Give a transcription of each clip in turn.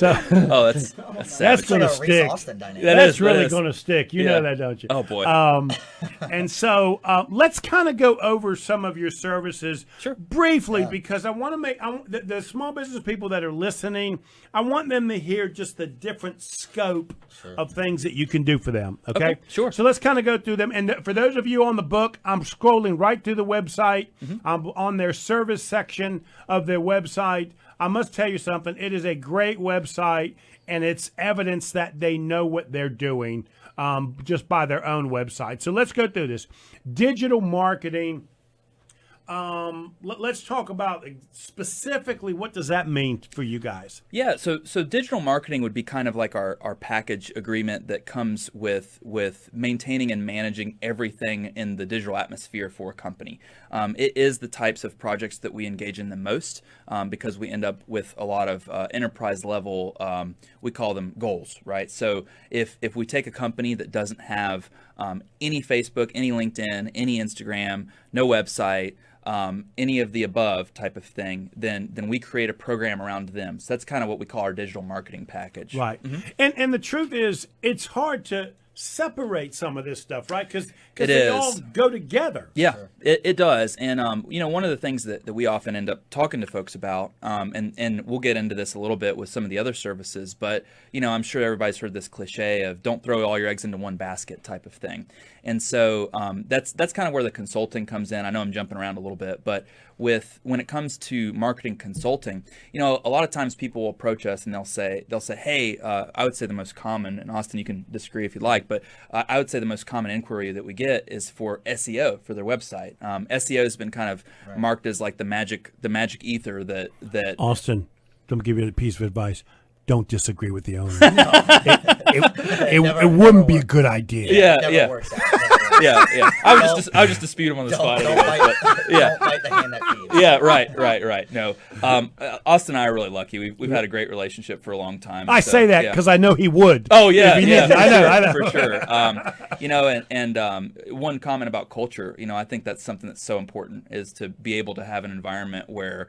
So that's that's going to It's like a stick. Reese Austin dynamic. That's is, really going to stick. You know that, don't you? Oh boy. And so let's kind of go over some of your services briefly because I want to make the small business people that are listening, I want them to hear just the different scope of things that you can do for them. Okay? Sure. So let's kind of go through them. And for those of you on the book, I'm scrolling right through the website. I'm on their service section of their website. I must tell you something. It is a great website, and it's evidence that they know what they're doing just by their own website. So let's go through this. Digital marketing. Let's talk about specifically what does that mean for you guys? Yeah, so digital marketing would be kind of like our package agreement that comes with maintaining and managing everything in the digital atmosphere for a company. It is the types of projects that we engage in the most because we end up with a lot of enterprise level, we call them goals, right? So if we take a company that doesn't have any Facebook, any LinkedIn, any Instagram, no website, any of the above type of thing, then we create a program around them. So that's kind of what we call our digital marketing package. Right. And the truth is, it's hard to separate some of this stuff, right? Because they all go together. Yeah, it does. And, one of the things that we often end up talking to folks about, and we'll get into this a little bit with some of the other services, but, I'm sure everybody's heard this cliche of don't throw all your eggs into one basket type of thing. And so that's kind of where the consulting comes in. I know I'm jumping around a little bit, but when it comes to marketing consulting, a lot of times people will approach us and they'll say, hey, I would say the most common, and Austin, you can disagree if you like, but I would say the most common inquiry that we get is for SEO for their website. SEO has been kind of marked as like the magic ether that Austin, let me give you a piece of advice. Don't disagree with the owner. It wouldn't be a good idea. Yeah. Works out. Yeah. I would just dispute him on the spot. Don't Anyway, bite the hand that feeds. Yeah, right. No, Austin and I are really lucky. We've had a great relationship for a long time. I say that because I know he would. Oh yeah, I know for sure. And one comment about culture. I think that's something that's so important is to be able to have an environment where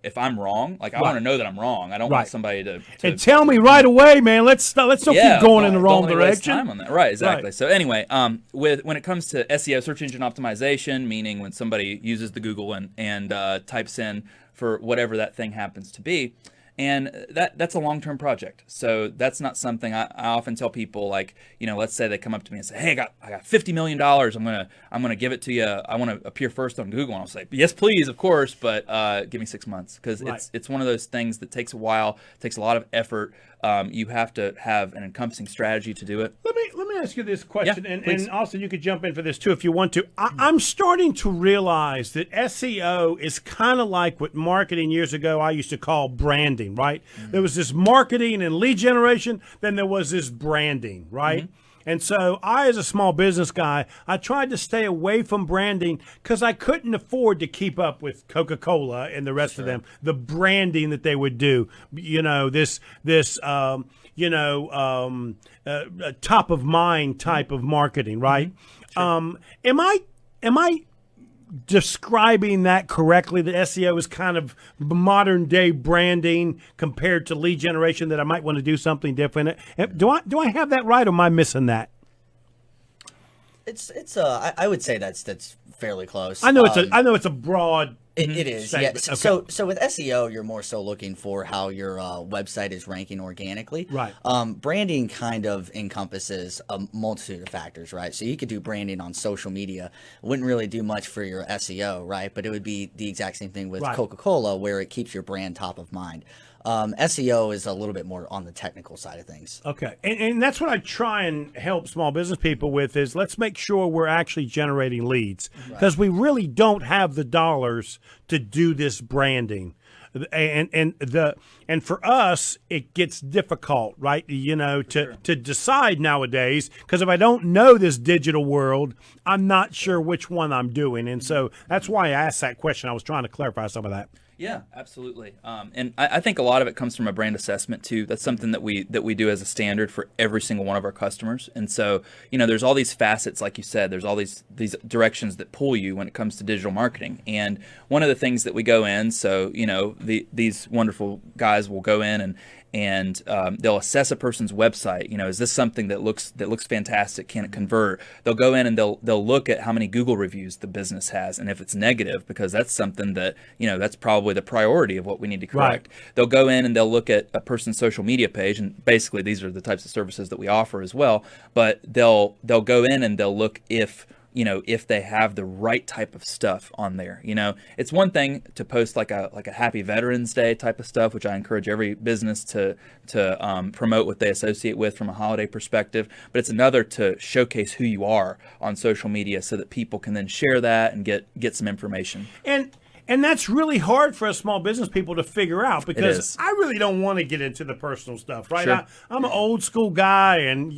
if I'm wrong, like I want to know that I'm wrong. I don't want somebody to and tell me right away, man. Let's don't keep going in the wrong direction. Waste time on that. Right, exactly. Right. So anyway, when it comes to SEO, search engine optimization, meaning when somebody uses the Google and types in for whatever that thing happens to be. And that's a long-term project. So that's not something I often tell people, like, let's say they come up to me and say, hey, I got $50 million. I'm gonna give it to you. I want to appear first on Google. And I'll say, yes, please, of course, but give me 6 months because it's one of those things that takes a while, takes a lot of effort. You have to have an encompassing strategy to do it. Let me ask you this question, and also you could jump in for this too if you want to. I'm starting to realize that SEO is kind of like what marketing years ago I used to call branding, right? Mm-hmm. There was this marketing and lead generation, then there was this branding, right? Mm-hmm. And so I, as a small business guy, I tried to stay away from branding because I couldn't afford to keep up with Coca-Cola and the rest of them, the branding that they would do, top of mind type of marketing, right? Mm-hmm. Am I describing that correctly? That SEO is kind of modern day branding compared to lead generation, that I might want to do something different. Do I have that right, or am I missing that? I would say that's fairly close. I know it's a broad. It is, yeah. Okay. So with SEO, you're more so looking for how your website is ranking organically. Right. Branding kind of encompasses a multitude of factors, right? So you could do branding on social media. It wouldn't really do much for your SEO, right? But it would be the exact same thing with Coca-Cola, where it keeps your brand top of mind. SEO is a little bit more on the technical side of things. Okay. And that's what I try and help small business people with is let's make sure we're actually generating leads, because we really don't have the dollars to do this branding. And for us, it gets difficult, right? To decide nowadays, because if I don't know this digital world, I'm not sure which one I'm doing. And so that's why I asked that question. I was trying to clarify some of that. Yeah, absolutely. And I think a lot of it comes from a brand assessment too. That's something that we do as a standard for every single one of our customers. And so, there's all these facets, like you said, there's all these directions that pull you when it comes to digital marketing. And one of the things that we go in, so, these wonderful guys will go in and they'll assess a person's website. Is this something that looks fantastic? Can it convert? They'll go in and they'll look at how many Google reviews the business has, and if it's negative, because that's something that that's probably the priority of what we need to correct. Right. They'll go in and they'll look at a person's social media page, and basically these are the types of services that we offer as well. But they'll go in and they'll look if they have the right type of stuff on there. It's one thing to post like a Happy Veterans Day type of stuff, which I encourage every business to promote what they associate with from a holiday perspective. But it's another to showcase who you are on social media so that people can then share that and get some information. And that's really hard for us small business people to figure out, because I really don't want to get into the personal stuff, right? Sure. I'm an old school guy, and,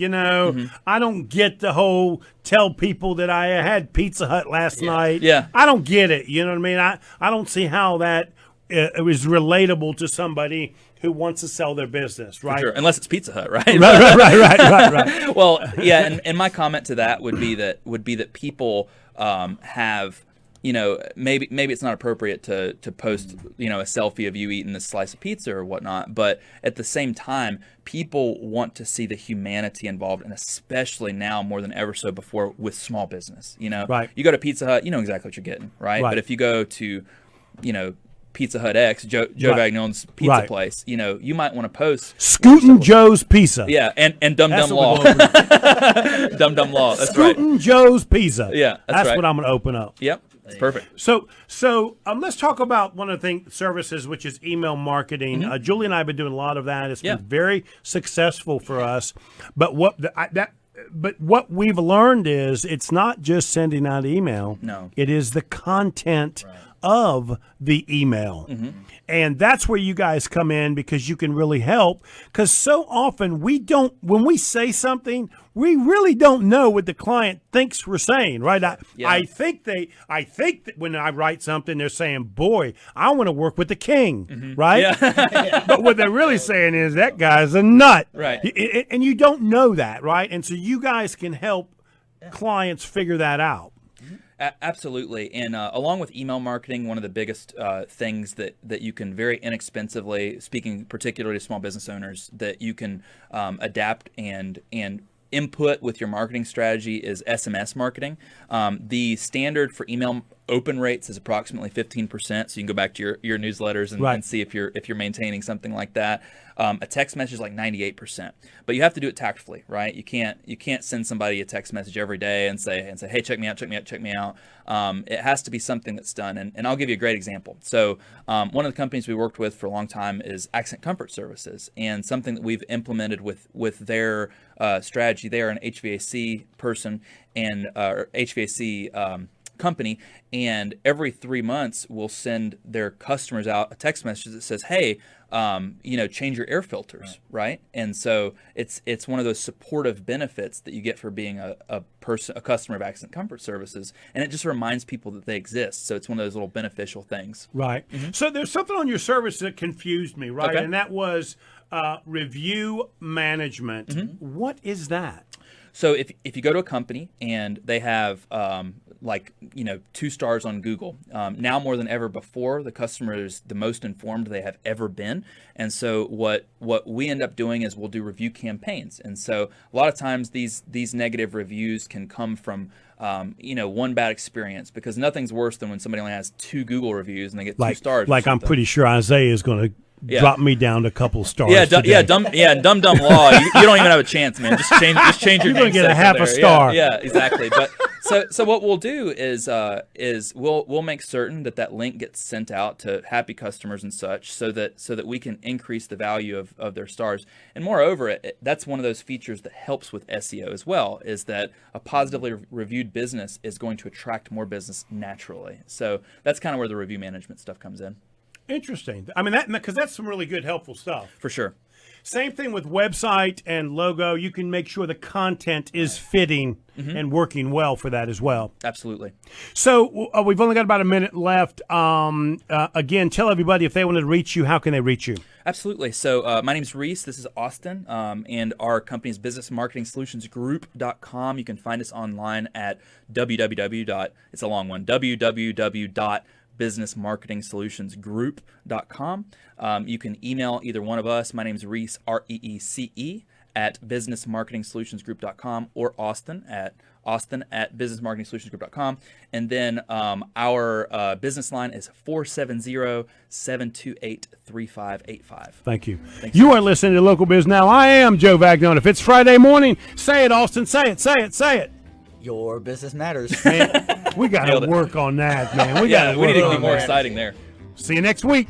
I don't get the whole tell people that I had Pizza Hut last night. Yeah. I don't get it. You know what I mean? I don't see how that is relatable to somebody who wants to sell their business, right? Sure. Unless it's Pizza Hut, right? Right. Well, yeah, and my comment to that would be that people have, maybe it's not appropriate to post, a selfie of you eating this slice of pizza or whatnot, but at the same time, people want to see the humanity involved, and especially now more than ever so before with small business. Right. You go to Pizza Hut, you know exactly what you're getting, right? But if you go to, Pizza Hut X, Joe Vagnon's pizza place, you might want to post Scootin' Joe's Pizza. Yeah, and Dum Dum Law. Dum Dum Law. That's right. Scootin' Joe's Pizza. Yeah, that's right. what I'm going to open up. Yep. It's perfect. So let's talk about one of the services, which is email marketing. Mm-hmm. Julie and I have been doing a lot of that. It's been very successful for us. But what we've learned is it's not just sending out email. No. It is the content of the email. Mm-hmm. And that's where you guys come in, because you can really help. Because so often when we say something, we really don't know what the client thinks we're saying, right? I think that when I write something, they're saying, boy, I want to work with the king, right? Yeah. But what they're really saying is, that guy's a nut. Right. And you don't know that, right? And so you guys can help clients figure that out. Absolutely. And along with email marketing, one of the biggest things that you can very inexpensively, speaking particularly to small business owners, that you can adapt and input with your marketing strategy is SMS marketing. The standard for email open rates is approximately 15%. So you can go back to your newsletters and see if you're maintaining something like that. A text message is like 98%, but you have to do it tactfully, right? You can't send somebody a text message every day and say, hey, check me out. It has to be something that's done. And I'll give you a great example. So one of the companies we worked with for a long time is Accent Comfort Services, and something that we've implemented with their strategy. They are an HVAC person and HVAC company, and every 3 months we'll send their customers out a text message that says, hey, change your air filters, right? And so it's one of those supportive benefits that you get for being a customer of Accent Comfort Services, and it just reminds people that they exist. So it's one of those little beneficial things. Right. Mm-hmm. So there's something on your service that confused me, right? Okay. And that was review management. Mm-hmm. What is that? So if you go to a company and they have 2 stars on Google, now more than ever before, the customer is the most informed they have ever been. And so what we end up doing is we'll do review campaigns. And so a lot of times these negative reviews can come from one bad experience, because nothing's worse than when somebody only has 2 Google reviews and they get 2 stars. Like I'm pretty sure Isaiah is going to drop me down to a couple stars. Dumb Law. You don't even have a chance, man. Just change your. You're gonna get a half a star. Yeah, exactly. But so what we'll do is we'll make certain that link gets sent out to happy customers and such, so that we can increase the value of their stars. And moreover, that's one of those features that helps with SEO as well, is that a positively reviewed business is going to attract more business naturally. So that's kind of where the review management stuff comes in. Interesting. I mean, because that's some really good, helpful stuff. For sure. Same thing with website and logo. You can make sure the content is fitting and working well for that as well. Absolutely. So we've only got about a minute left. Again, tell everybody if they want to reach you, how can they reach you? Absolutely. So my name's Reese. This is Austin. And our company is businessmarketingsolutionsgroup.com. You can find us online at it's a long one, www.businessmarketingsolutionsgroup.com. You can email either one of us. My name is Reese, REECE, at businessmarketingsolutionsgroup.com, or Austin at businessmarketingsolutionsgroup.com. And then our business line is 470-728-3585. Thank you. You are listening to Local Biz Now. I am Joe Vagnone. If it's Friday morning, say it, Austin. Say it, say it, say it. Your business matters. Man, we got to work on that, man. We need to be more exciting there. See you next week.